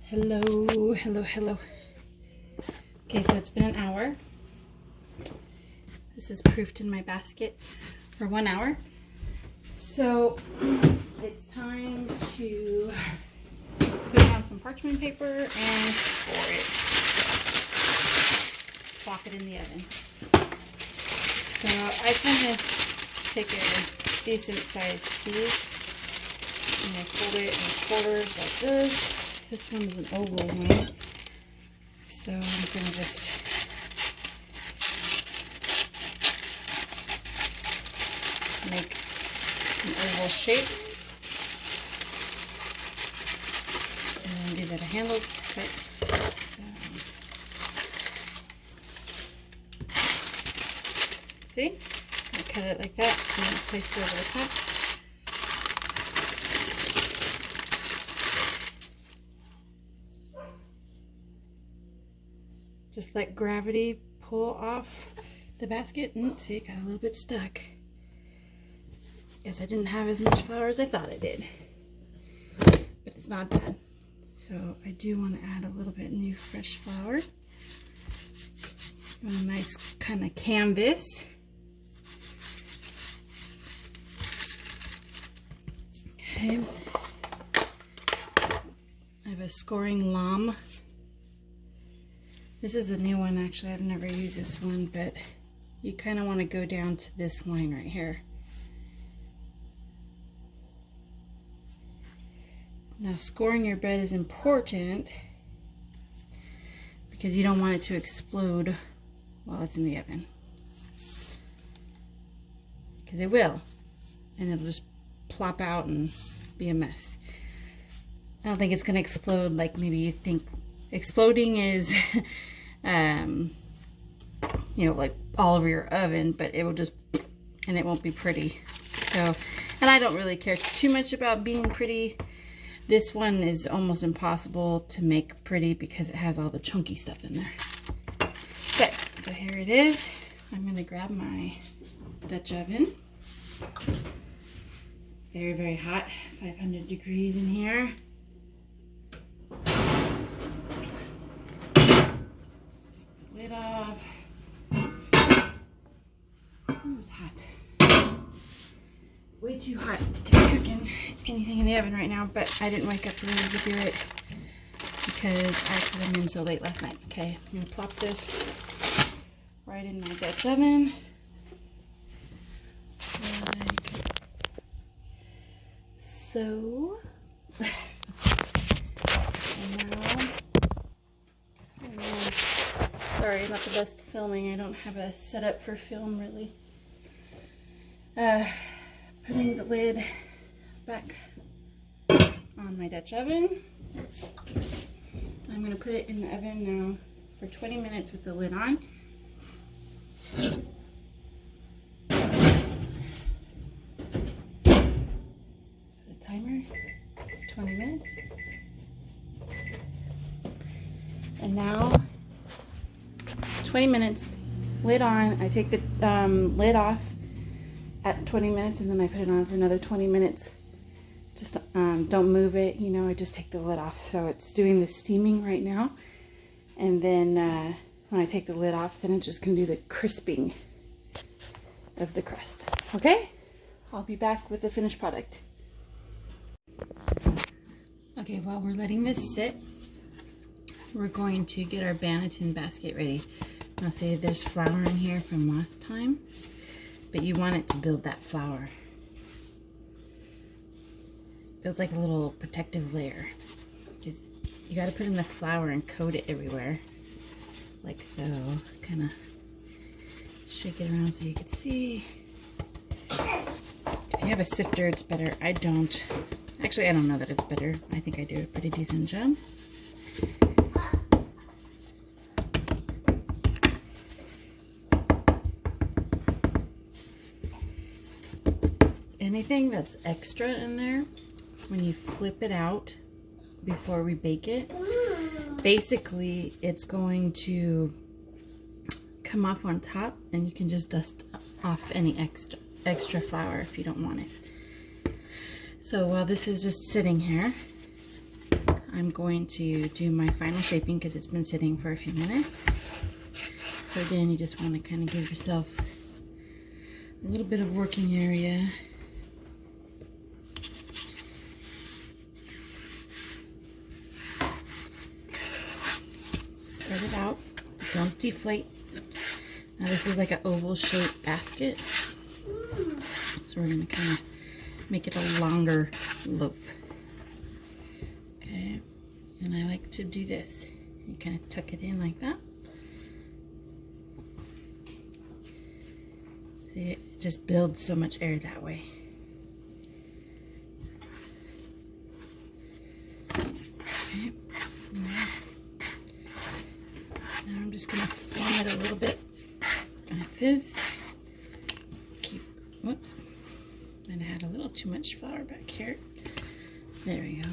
Hello, hello, hello. Okay, so it's been an hour. This is proofed in my basket for 1 hour. So it's time to put down some parchment paper and score it. Plop it in the oven. So I kind of take a decent sized piece and I fold it in quarters like this. This one is an oval one, so I'm going to just make an oval shape. And then these are the handles, right? So, see? I cut it like that and then place it over the top. Just let gravity pull off the basket. See, it got a little bit stuck. Guess I didn't have as much flour as I thought I did. But it's not bad. So I do want to add a little bit new fresh flour. A nice kind of canvas. Okay. I have a scoring lamb. This is a new one, actually. I've never used this one, but you kind of want to go down to this line right here. Now, scoring your bread is important because you don't want it to explode while it's in the oven. Because it will, and it'll just plop out and be a mess. I don't think it's going to explode like maybe you think. Exploding is, you know, like all over your oven, but it will just, and it won't be pretty. So, and I don't really care too much about being pretty. This one is almost impossible to make pretty because it has all the chunky stuff in there. Okay, so here it is. I'm going to grab my Dutch oven. Very, very hot, 500 degrees in here. Lid off. Ooh, it's hot. Way too hot to be cooking anything in the oven right now, but I didn't wake up early to do it because I put them in so late last night. Okay, I'm gonna plop this right in my Dutch oven. Like so. And now, sorry, not the best filming. I don't have a setup for film really. Putting the lid back on my Dutch oven. I'm going to put it in the oven now for 20 minutes with the lid on. Put a timer, 20 minutes. And now 20 minutes, lid on. I take the lid off at 20 minutes and then I put it on for another 20 minutes. Just don't move it, you know, I just take the lid off. So it's doing the steaming right now. And then when I take the lid off, then it's just gonna do the crisping of the crust. Okay, I'll be back with the finished product. Okay, while we're letting this sit, we're going to get our Banneton basket ready. Now say there's flour in here from last time, but you want it to build that flour. Build like a little protective layer. Because you got to put in the flour and coat it everywhere. Like so. Kind of shake it around so you can see. If you have a sifter, it's better. I don't. Actually, I don't know that it's better. I think I do a pretty decent job. Anything that's extra in there, when you flip it out before we bake it, basically it's going to come off on top and you can just dust off any extra flour if you don't want it. So while this is just sitting here, I'm going to do my final shaping because it's been sitting for a few minutes. So again, you just want to kind of give yourself a little bit of working area. Spread it out, don't deflate. Now this is like an oval shaped basket. So we're gonna kind of make it a longer loaf. Okay, and I like to do this. You kind of tuck it in like that. See, it just builds so much air that way. Okay. Now I'm just gonna form it a little bit like this. Whoops, and I had a little too much flour back here. There we go.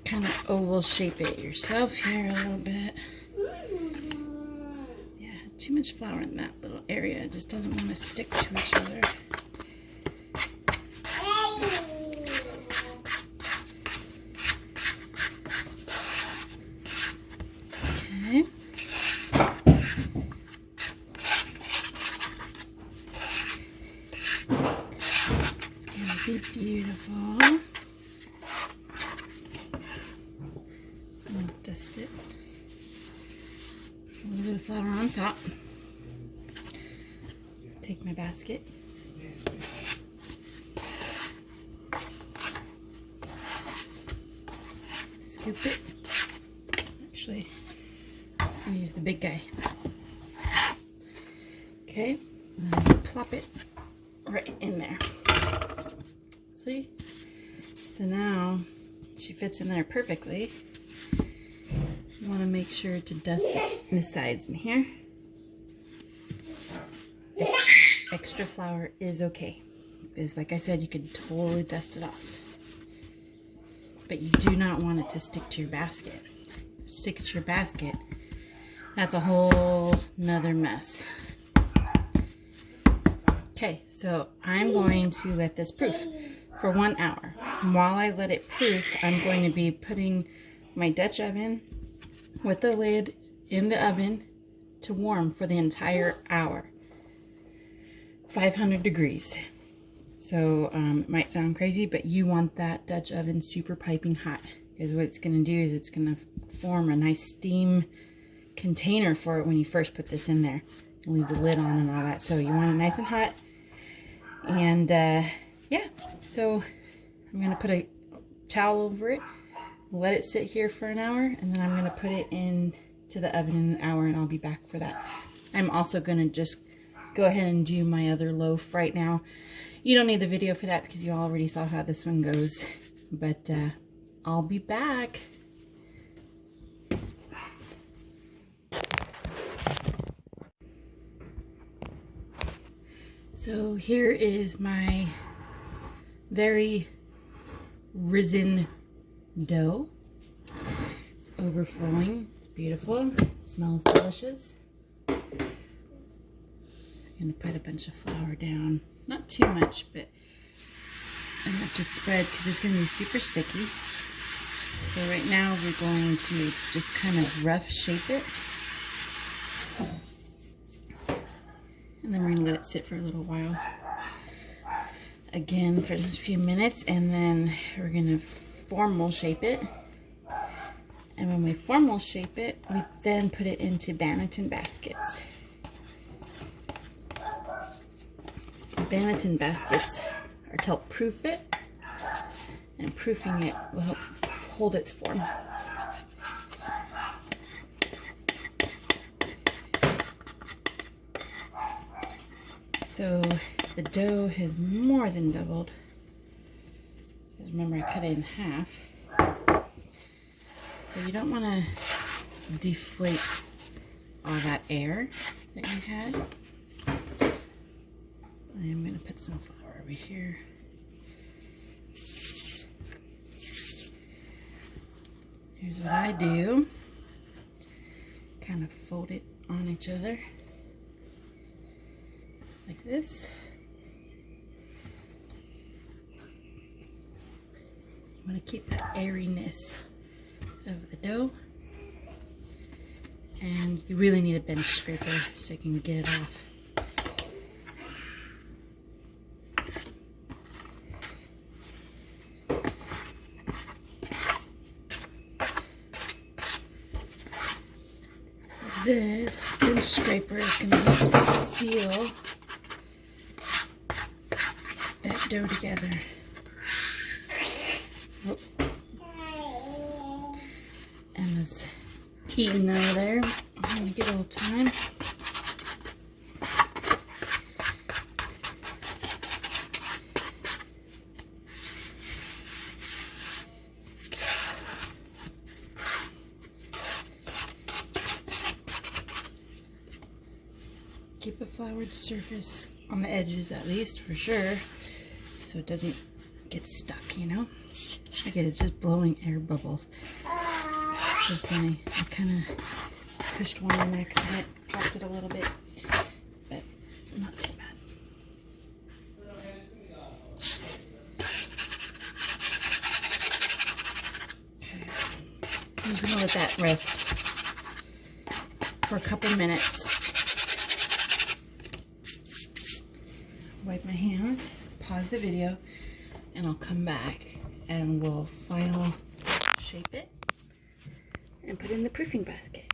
Kind of oval shape it yourself here a little bit. Yeah, too much flour in that little area. It just doesn't want to stick to each other. Okay. Be beautiful. And dust it. A little bit of flour on top. Take my basket. Scoop it. Actually, I'm gonna use the big guy. Okay, and then plop it right in there. See? So now she fits in there perfectly. You want to make sure to dust the sides in here. Extra flour is okay, because like I said, you could totally dust it off. But you do not want it to stick to your basket. If it sticks to your basket, that's a whole nother mess. Okay, so I'm going to let this proof for 1 hour. And while I let it proof, I'm going to be putting my Dutch oven with the lid in the oven to warm for the entire hour. 500 degrees. So it might sound crazy, but you want that Dutch oven super piping hot, because what it's going to do is it's going to form a nice steam container for it when you first put this in there. And leave the lid on and all that. So you want it nice and hot. And yeah, so I'm going to put a towel over it, let it sit here for an hour, and then I'm going to put it into the oven in an hour, and I'll be back for that. I'm also going to just go ahead and do my other loaf right now. You don't need the video for that because you already saw how this one goes, but I'll be back. So here is my very risen dough. It's overflowing. It's beautiful. It smells delicious. I'm going to put a bunch of flour down. Not too much, but enough to spread because it's going to be super sticky. So right now we're going to just kind of rough shape it. And then we're going to let it sit for a little while. Again for just a few minutes, and then we're going to formal shape it. And when we formal shape it, we then put it into Banneton baskets. Banneton baskets are to help proof it, and proofing it will help hold its form. So the dough has more than doubled, because remember I cut it in half. So you don't want to deflate all that air that you had. I am going to put some flour over here. Here's what I do. Kind of fold it on each other like this. I'm going to keep that airiness of the dough. And you really need a bench scraper so you can get it off. So this bench scraper is going to help seal that dough together. Oh. Emma's eating over there. I'm going to get a little time. Keep a floured surface on the edges at least, for sure, so it doesn't get stuck, you know? Look at it, just blowing air bubbles. So funny. I kind of pushed one on accident, popped it a little bit, but not too bad. Okay. I'm just gonna let that rest for a couple minutes. Wipe my hands, pause the video, and I'll come back and we'll final shape it and put it in the proofing basket.